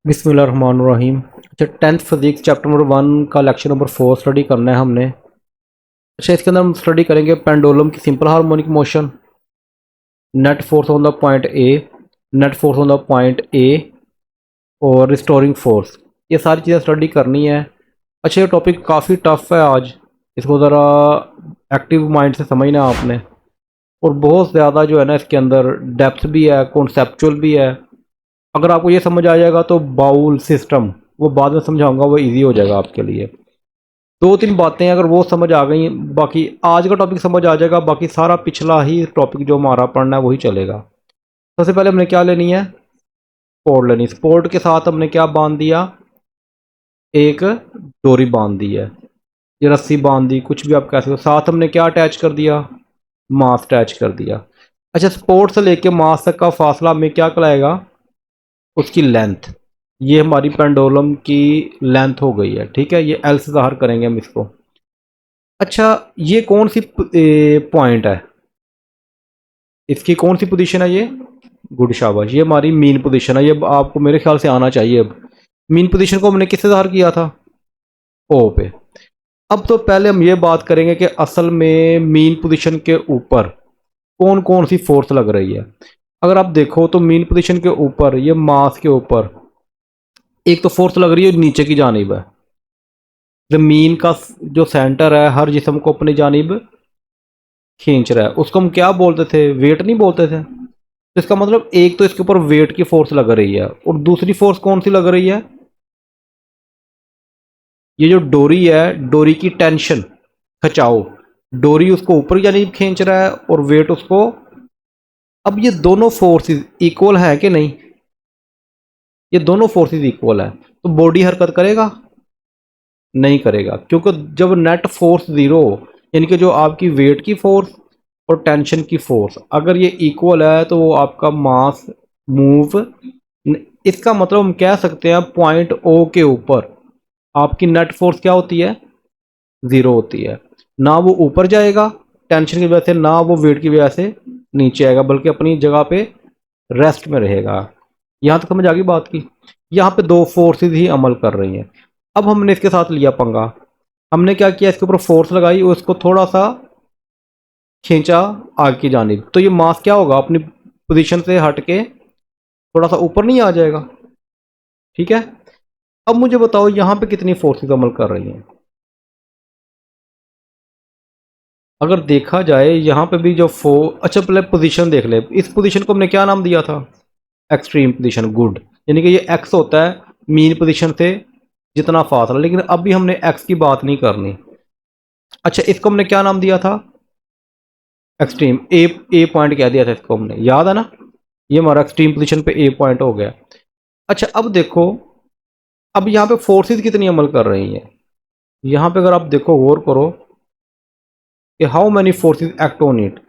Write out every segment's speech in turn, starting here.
बिस्मिल्लाहिर्रहमानिर्रहीम। अच्छा, 10th physics chapter number 1 का लेक्चर नंबर 4 स्टडी करना है हमने। अच्छा, इसके अंदर हम स्टडी करेंगे पेंडुलम की simple harmonic motion, net force on the point A, net force on the point A और रिस्टोरिंग फोर्स। ये सारी चीज़ें स्टडी करनी है। अच्छा, ये टॉपिक काफ़ी टफ है आज, इसको ज़रा एक्टिव माइंड से समझना है आपने। और बहुत ज़्यादा जो है ना, इसके अंदर डेप्थ भी है, कॉन्सेप्चुअल भी है। अगर आपको ये समझ आ जाएगा तो बाउल सिस्टम वो बाद में समझाऊंगा, वो इजी हो जाएगा आपके लिए। दो तीन बातें अगर वो समझ आ गई, बाकी आज का टॉपिक समझ आ जाएगा, बाकी सारा पिछला ही टॉपिक जो हमारा पढ़ना है वही चलेगा। सबसे पहले हमने क्या लेनी है, सपोर्ट लेनी। सपोर्ट के साथ हमने क्या बांध दिया, एक डोरी बांध दी है, ये रस्सी बांध दी, कुछ भी आप कह सकते हो। साथ हमने क्या अटैच कर दिया, मास अटैच कर दिया। अच्छा, सपोर्ट से लेके मास तक का फासला हमें क्या कहलाएगा, उसकी लेंथ। ये हमारी पेंडुलम की लेंथ हो गई है, ठीक है। ये एल से ज़ाहिर करेंगे हम इसको। अच्छा, ये कौन सी पॉइंट है, इसकी कौन सी पोजीशन है, ये गुड शाबाश, ये हमारी मीन पोजीशन है। ये आपको मेरे ख्याल से आना चाहिए। अब मीन पोजीशन को हमने किससे ज़ाहिर किया था, ओ पे। अब तो पहले हम ये बात करेंगे कि असल में मीन पोजीशन के ऊपर कौन कौन सी फोर्स लग रही है। अगर आप देखो तो मीन पोजीशन के ऊपर, ये मास के ऊपर एक तो फोर्स लग रही है नीचे की जानिब है। जमीन का जो सेंटर है हर जिस्म को अपनी जानिब खींच रहा है, उसको हम क्या बोलते थे, वेट नहीं बोलते थे। तो इसका मतलब एक तो इसके ऊपर वेट की फोर्स लग रही है, और दूसरी फोर्स कौन सी लग रही है, ये जो डोरी है, डोरी की टेंशन, खचाओ। डोरी उसको ऊपर की जानिब खींच रहा है और वेट उसको। अब ये दोनों फोर्सेस इक्वल है कि नहीं, ये दोनों फोर्सेस इक्वल है, तो बॉडी हरकत करेगा, नहीं करेगा। क्योंकि जब नेट फोर्स जीरो, यानी कि जो आपकी वेट की फोर्स और टेंशन की फोर्स अगर ये इक्वल है, तो वो आपका मास मूव। इसका मतलब हम कह सकते हैं पॉइंट ओ के ऊपर आपकी नेट फोर्स क्या होती है, जीरो होती है। ना वो ऊपर जाएगा टेंशन की वजह से, ना वो वेट की वजह से नीचे आएगा, बल्कि अपनी जगह पे रेस्ट में रहेगा। यहां तक समझ आ गई बात की। यहाँ पे दो फोर्सेस ही अमल कर रही हैं। अब हमने इसके साथ लिया पंगा, हमने क्या किया, इसके ऊपर फोर्स लगाई और इसको थोड़ा सा खींचा आगे की जानिब, तो ये मास क्या होगा, अपनी पोजीशन से हट के थोड़ा सा ऊपर नहीं आ जाएगा, ठीक है। अब मुझे बताओ यहाँ पे कितनी फोर्सेस अमल कर रही हैं। अगर देखा जाए यहाँ पे भी जो अच्छा पहले पोजीशन देख ले, इस पोजीशन को हमने क्या नाम दिया था, एक्सट्रीम पोजीशन, गुड। यानी कि ये एक्स होता है मीन पोजीशन से जितना फासला, लेकिन अभी हमने एक्स की बात नहीं करनी। अच्छा, इसको हमने क्या नाम दिया था, एक्सट्रीम। ए पॉइंट कह दिया था इसको हमने, याद है ना। ये हमारा एक्सट्रीम पोजीशन पे ए पॉइंट हो गया। अच्छा, अब देखो, अब यहाँ पे फोर्सेस कितनी अमल कर रही हैं। यहाँ पे अगर आप देखो, गौर करो कि how many forces act on it.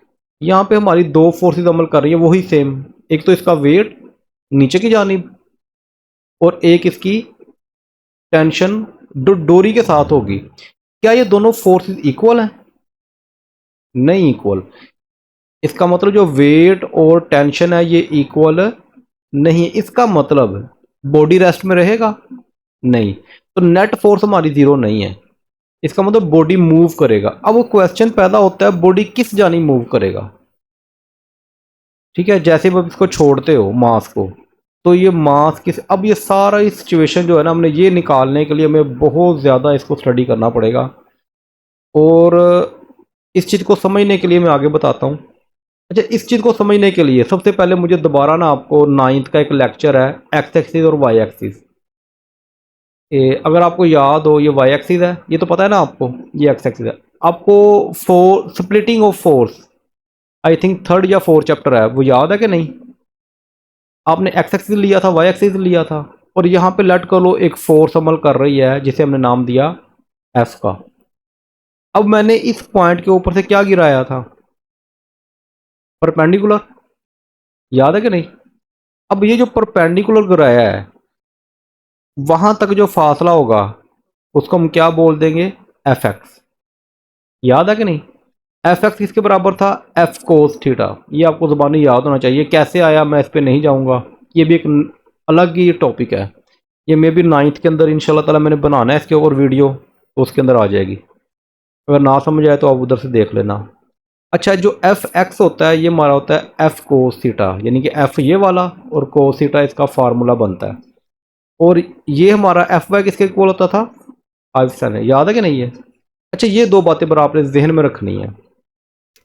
यहाँ पे हमारी दो फोर्सेस अमल कर रही है, वही सेम। एक तो इसका वेट नीचे की जानिब, और एक इसकी टेंशन डोरी के साथ होगी। क्या ये दोनों फोर्सेस इक्वल हैं, नहीं इक्वल। इसका मतलब जो वेट और टेंशन है ये इक्वल नहीं है। इसका मतलब बॉडी रेस्ट में रहेगा, नहीं। तो नेट फोर्स हमारी जीरो नहीं है, इसका मतलब बॉडी मूव करेगा। अब वो क्वेश्चन पैदा होता है, बॉडी किस जानी मूव करेगा, ठीक है। जैसे आप इसको छोड़ते हो मास को, तो ये मास किस, अब ये सारा इस सिचुएशन जो है ना, हमने ये निकालने के लिए हमें बहुत ज़्यादा इसको स्टडी करना पड़ेगा। और इस चीज़ को समझने के लिए मैं आगे बताता हूँ। अच्छा, इस चीज़ को समझने के लिए सबसे पहले मुझे दोबारा ना, आपको 9th का एक लेक्चर है, एक्स एक्सिस और वाई एक्सिस। अगर आपको याद हो, ये वाई एक्सिस है, ये तो पता है ना आपको, ये एक्स एक्सिस है। आपको splitting of force, I think third या फोर्थ चैप्टर है, वो याद है कि नहीं। आपने एक्स एक्सिस लिया था, वाई एक्सिस लिया था, और यहाँ पे लेट कर लो एक फोर्स अमल कर रही है जिसे हमने नाम दिया एफ का। अब मैंने इस पॉइंट के ऊपर से क्या गिराया था, परपेंडिकुलर, याद है कि नहीं। अब ये जो परपेंडिकुलर गिराया है, वहां तक जो फासला होगा उसको हम क्या बोल देंगे, एफ एक्स। याद है कि नहीं। एफ एक्स किसके बराबर था, एफ कोस थीटा। ये आपको ज़बानी याद होना चाहिए, कैसे आया मैं इस पर नहीं जाऊंगा, ये भी एक अलग ही टॉपिक है। ये मे बी 9th के अंदर इंशाल्लाह ताला मैंने बनाना है इसके ऊपर वीडियो, तो उसके अंदर आ जाएगी। अगर ना समझ आए तो आप उधर से देख लेना। अच्छा, जो एफ एक्स होता है ये हमारा होता है एफ कोस थीटा, यानी कि एफ ये वाला और कोस थीटा इसका फार्मूला बनता है। और ये हमारा एफ वाई किसके इक्वल होता था? आइंस्टाइन है, याद है कि नहीं है? अच्छा, ये दो बातें पर आपने जहन में रखनी है।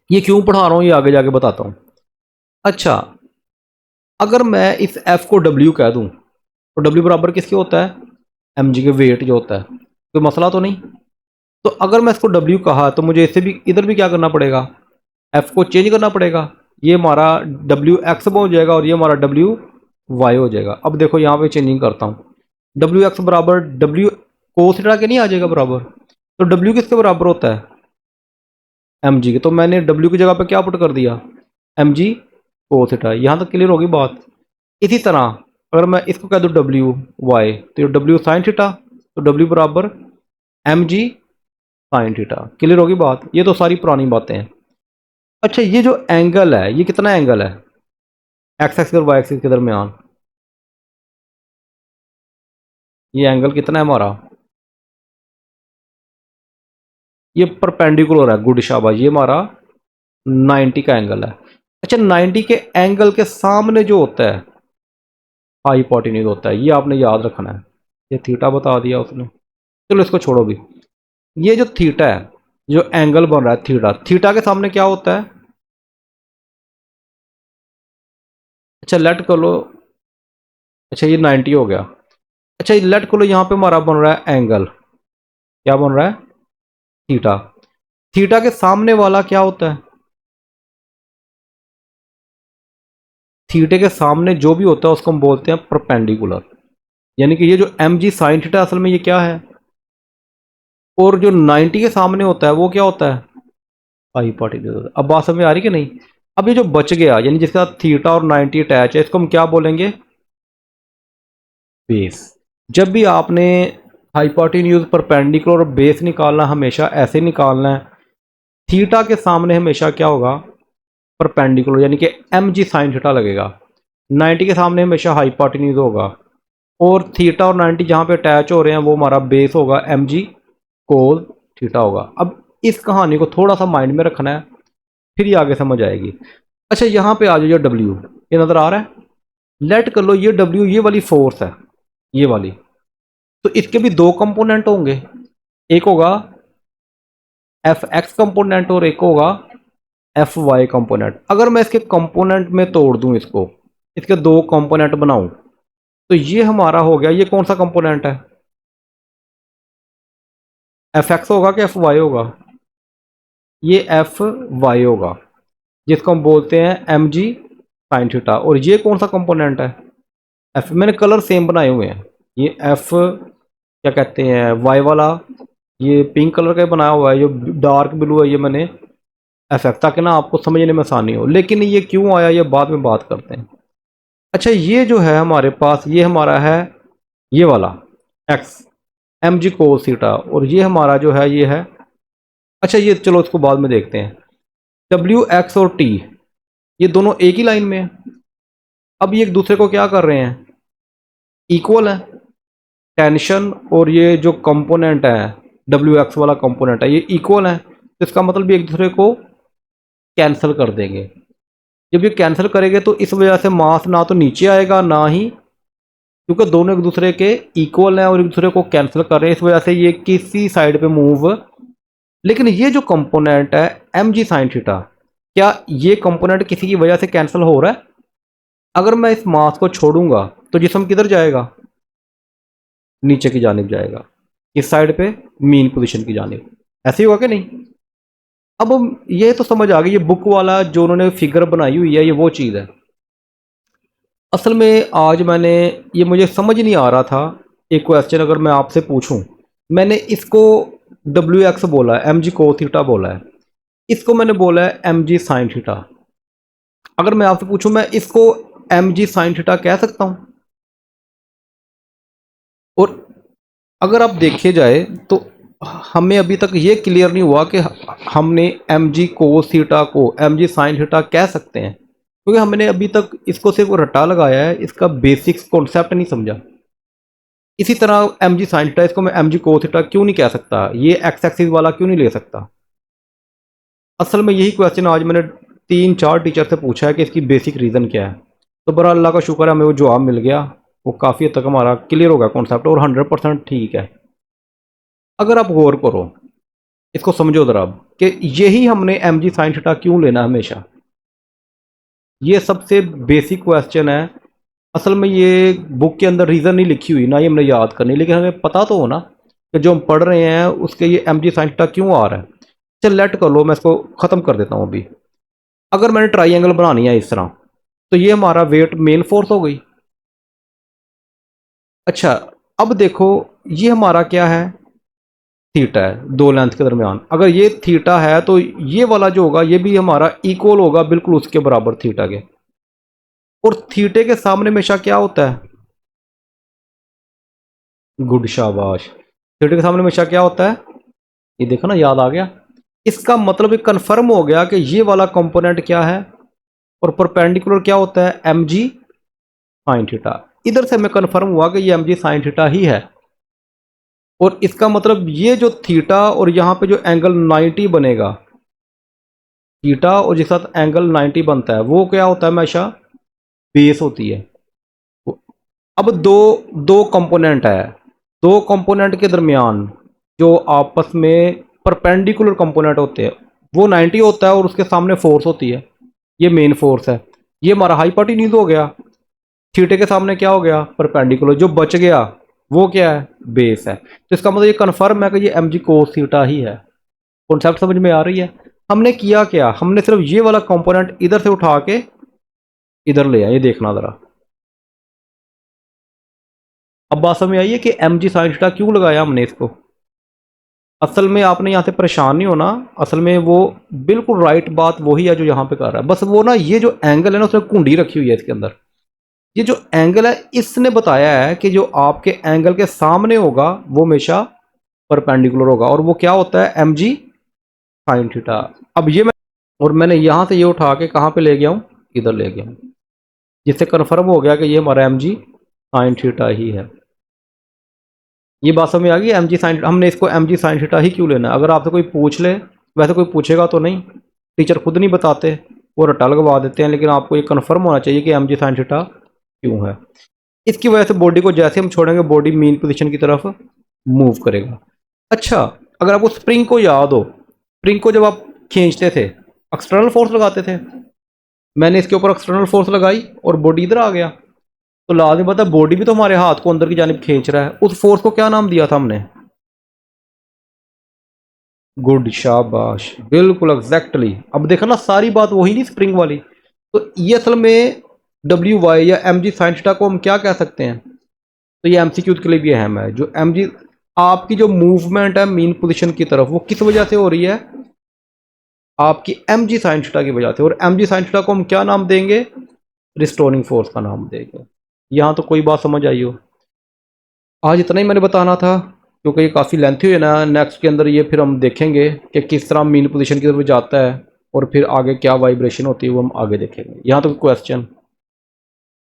ये क्यों पढ़ा रहा हूँ ये आगे जाके बताता हूँ। अच्छा, अगर मैं इस एफ को डब्ल्यू कह दूँ तो डब्ल्यू बराबर किसके होता है? एम जी के वेट जो होता है। कोई मसला तो नहीं? तो अगर मैं इसको डब्ल्यू कहा तो मुझे इसे भी इधर भी क्या करना पड़ेगा? एफ को चेंज करना पड़ेगा। ये हमारा डब्ल्यू एक्स हो जाएगा और ये हमारा डब्ल्यू वाई हो जाएगा। अब देखो यहाँ पे चेंजिंग करता हूँ, डब्ल्यू एक्स बराबर डब्ल्यू कोस थीटा के नहीं आ जाएगा बराबर? तो डब्ल्यू किसके बराबर होता है? एम जी के। तो मैंने डब्ल्यू की जगह पे क्या पुट कर दिया? M G cos theta. यहाँ तक क्लियर होगी बात। इसी तरह अगर मैं इसको कह दूँ डब्ल्यू वाई, तो ये डब्ल्यू साइन थीटा, तो डब्ल्यू बराबर M G sine theta. Clear होगी बात? ये तो सारी पुरानी बातें हैं। अच्छा, ये जो एंगल है ये कितना एंगल है एक्स एक्सिस और वाई एक्सिस के दरमियान? ये एंगल कितना है हमारा? ये परपेंडिकुलर है, गुड शाबाश, ये हमारा 90 का एंगल है। अच्छा, 90 के एंगल के सामने जो होता है हाइपोटेन्यूज होता है, ये आपने याद रखना है। ये थीटा बता दिया उसने, चलो इसको छोड़ो भी। ये जो थीटा है, जो एंगल बन रहा है थीटा, थीटा के सामने क्या होता है? अच्छा लेट कर लो, अच्छा ये 90 हो गया। अच्छा ये लेट कर लो, यहाँ पे हमारा बन रहा है एंगल, क्या बन रहा है? थीटा। थीटा के सामने वाला क्या होता है? थीटे के सामने जो भी होता है उसको हम बोलते हैं परपेंडिकुलर। यानी कि ये जो एम जी साइन थीटा असल में ये क्या है? और जो 90 के सामने होता है वो क्या होता है? हाइपोटेन्यूज। अब बात समझ में आ रही कि नहीं? अब ये जो बच गया, यानी जिसके साथ थीटा और 90 अटैच है, इसको हम क्या बोलेंगे? बेस। जब भी आपने हाइपोटेन्यूज परपेंडिकुलर और बेस निकालना, हमेशा ऐसे निकालना है। थीटा के सामने हमेशा क्या होगा? परपेंडिकुलर, यानी कि एम जी साइन थीटा लगेगा। 90 के सामने हमेशा हाइपोटेन्यूज होगा। और थीटा और 90 जहाँ पे अटैच हो रहे हैं वो हमारा बेस होगा, एम जी कोस थीटा होगा। अब इस कहानी को थोड़ा सा माइंड में रखना है, फिर ये आगे समझ आएगी। अच्छा, यहाँ पे आ जाओ, ये डब्ल्यू ये नज़र आ रहा है? लेट कर लो ये डब्ल्यू ये वाली फोर्स है, ये वाली। तो इसके भी दो कंपोनेंट होंगे, एक होगा एफ एक्स कंपोनेंट और एक होगा एफ वाई कंपोनेंट। अगर मैं इसके कंपोनेंट में तोड़ दूं, इसको इसके दो कंपोनेंट बनाऊं, तो ये हमारा हो गया, ये कौन सा कंपोनेंट है? एफ एक्स होगा कि एफ वाई होगा? ये एफ वाई होगा, जिसको हम बोलते हैं एम जी साइन थीटा। और ये कौन सा कंपोनेंट है? एफ। मैंने कलर सेम बनाए हुए हैं। ये एफ क्या कहते हैं वाई वाला, ये पिंक कलर का बनाया हुआ है, जो डार्क ब्लू है ये मैंने एफ एक्स, ताकि ना आपको समझने में आसानी हो। लेकिन ये क्यों आया ये बाद में बात करते हैं। अच्छा, ये जो है हमारे पास, ये हमारा है ये वाला X M G cos theta, और ये हमारा जो है ये है, अच्छा ये चलो इसको बाद में देखते हैं। डब्ल्यू एक्स और टी ये दोनों एक ही लाइन में है। अब ये एक दूसरे को क्या कर रहे हैं? इक्वल है। टेंशन और ये जो कंपोनेंट है डब्ल्यू एक्स वाला कंपोनेंट है, ये इक्वल है, तो इसका मतलब भी एक दूसरे को कैंसिल कर देंगे। जब ये कैंसिल करेंगे तो इस वजह से मास ना तो नीचे आएगा ना ही, क्योंकि दोनों एक दूसरे के इक्वल हैं और एक दूसरे को कैंसिल कर रहे हैं, इस वजह से ये किसी साइड पे मूव। लेकिन ये जो कंपोनेंट है एम जी साइन थीटा, क्या ये कंपोनेंट किसी की वजह से कैंसिल हो रहा है? अगर मैं इस मास को छोड़ूंगा तो जिस्म किधर जाएगा? नीचे की जानिब जाएगा, इस साइड पे मीन पोजीशन की जानिब। ऐसे ही होगा कि नहीं? अब ये तो समझ आ गई, ये बुक वाला जो उन्होंने फिगर बनाई हुई है ये वो चीज़ है। असल में आज मैंने, ये मुझे समझ नहीं आ रहा था, एक क्वेश्चन अगर मैं आपसे पूछूं, मैंने इसको डब्ल्यू एक्स बोला है, एम जी को थीटा बोला है, इसको मैंने बोला है एम जी साइन थीटा। अगर मैं आपसे पूछूं मैं इसको एम जी साइन थीटा कह सकता हूं? और अगर आप देखे जाए तो हमें अभी तक ये क्लियर नहीं हुआ कि हमने एम जी कोस थीटा को एम जी साइन थीटा कह सकते हैं, क्योंकि हमने अभी तक इसको सिर्फ रट्टा लगाया है, इसका बेसिक्स कॉन्सेप्ट नहीं समझा। इसी तरह एम जी साइन थीटा, इसको मैं एम जी कोस थीटा क्यों नहीं कह सकता, ये एक्स एक्सिस वाला क्यों नहीं ले सकता। असल में यही क्वेश्चन आज मैंने 3-4 टीचर से पूछा है कि इसकी बेसिक रीज़न क्या है। तो बड़ा अल्लाह का शुक्र है हमें वो जवाब मिल गया, वो काफ़ी हद तक हमारा क्लियर हो गया कॉन्सेप्ट, और 100% ठीक है। अगर आप गौर करो, इसको समझो ज़रा कि यही हमने एम जी साइन थीटा क्यों लेना हमेशा, ये सबसे बेसिक क्वेश्चन है। असल में ये बुक के अंदर रीज़न नहीं लिखी हुई, ना ही हमने याद करनी, लेकिन हमें पता तो हो ना कि जो हम पढ़ रहे हैं उसके ये एम जी साइन थीटा क्यों आ रहा है। चल लेट कर लो, मैं इसको ख़त्म कर देता हूँ अभी। अगर मैंने ट्राइंगल बनानी है इस तरह, तो ये हमारा वेट मेन फोर्स हो गई। अच्छा, अब देखो ये हमारा क्या है, थीटा है दो लेंथ के दरमियान। अगर ये थीटा है तो ये वाला जो होगा ये भी हमारा इक्वल होगा बिल्कुल उसके बराबर थीटा के। और थीटे के सामने हमेशा क्या होता है, गुड शाबाश, थीटे के सामने हमेशा क्या होता है, ये देखो ना याद आ गया। इसका मतलब ये कंफर्म हो गया कि ये वाला कंपोनेंट क्या है, और परपेंडिकुलर क्या होता है, एम जी साइन थीटा। इधर से हमें कंफर्म हुआ कि ये एम जी साइन थीटा ही है। और इसका मतलब ये जो थीटा और यहाँ पे जो एंगल 90 बनेगा, थीटा और जिस साथ एंगल 90 बनता है वो क्या होता है, हमेशा बेस होती है। अब दो दो कंपोनेंट है, दो कंपोनेंट के दरमियान जो आपस में परपेंडिकुलर कंपोनेंट होते हैं वो 90 होता है, और उसके सामने फोर्स होती है, ये मेन फोर्स है। ये हमारा हाइपोटेन्यूज हो गया, थीटे के सामने क्या हो गया, परपेंडिकुलर। जो बच गया वो क्या है, बेस है। तो इसका मतलब ये कन्फर्म है कि ये एम जी कोस थीटा ही है। कॉन्सेप्ट समझ में आ रही है। हमने किया क्या, हमने सिर्फ ये वाला कंपोनेंट इधर से उठा के इधर ले आए, ये देखना ज़रा। अब बात समझ में आई है कि एम जी साइन थीटा क्यों लगाया हमने इसको। असल में आपने यहाँ से परेशान नहीं होना, असल में वो बिल्कुल राइट बात वही है जो यहाँ पे कर रहा है। बस वो ना ये जो एंगल है ना उसमें कुंडी रखी हुई है इसके अंदर। ये जो एंगल है इसने बताया है कि जो आपके एंगल के सामने होगा वो हमेशा परपेंडिकुलर होगा, और वो क्या होता है, एम जी साइन थीटा। अब ये मैं, और मैंने यहाँ से ये उठा के कहाँ पे ले गया हूँ, इधर ले गया हूँ, जिससे कन्फर्म हो गया कि ये हमारा एम जी साइन थीटा ही है। ये बात समझ आ गई, एम जी साइन, हमने इसको एम जी साइन थीटा ही क्यों लेना है। अगर आपसे कोई पूछ ले, वैसे कोई पूछेगा तो नहीं, टीचर खुद नहीं बताते, वो रट्टा लगवा देते हैं, लेकिन आपको ये कन्फर्म होना चाहिए कि एम जी साइन थीटा क्यों है। इसकी वजह से बॉडी को जैसे हम छोड़ेंगे बॉडी मीन पोजीशन की तरफ मूव करेगा। अच्छा, अगर आपको स्प्रिंग को याद हो, स्प्रिंग को जब आप खींचते थे एक्सटर्नल फोर्स लगाते थे, मैंने इसके ऊपर एक्सटर्नल फोर्स लगाई और बॉडी इधर आ गया, तो लाजमी पता बॉडी भी तो हमारे हाथ को अंदर की जानिब खींच रहा है। उस फोर्स को क्या नाम दिया था हमने, गुड शाबाश, बिल्कुल एग्जैक्टली। अब देखा ना सारी बात वही नहीं स्प्रिंग वाली। तो ये असल में डब्ल्यू वाई या एम जी साइन थीटा को हम क्या कह सकते हैं, तो ये एमसीक्यू के लिए भी अहम है। जो एम जी, आपकी जो मूवमेंट है मीन पोजीशन की तरफ वो किस वजह से हो रही है, आपकी एम जी साइन थीटा की वजह से। और एम जी साइन थीटा को हम क्या नाम देंगे, रिस्टोरिंग फोर्स का नाम देंगे। यहाँ तो कोई बात समझ आई हो। आज इतना ही मैंने बताना था, क्योंकि ये काफ़ी लेंथी है ना। नेक्स्ट के अंदर ये फिर हम देखेंगे कि किस तरह मीन पोजीशन की तरफ जाता है, और फिर आगे क्या वाइब्रेशन होती है वो हम आगे देखेंगे। यहाँ तो क्वेश्चन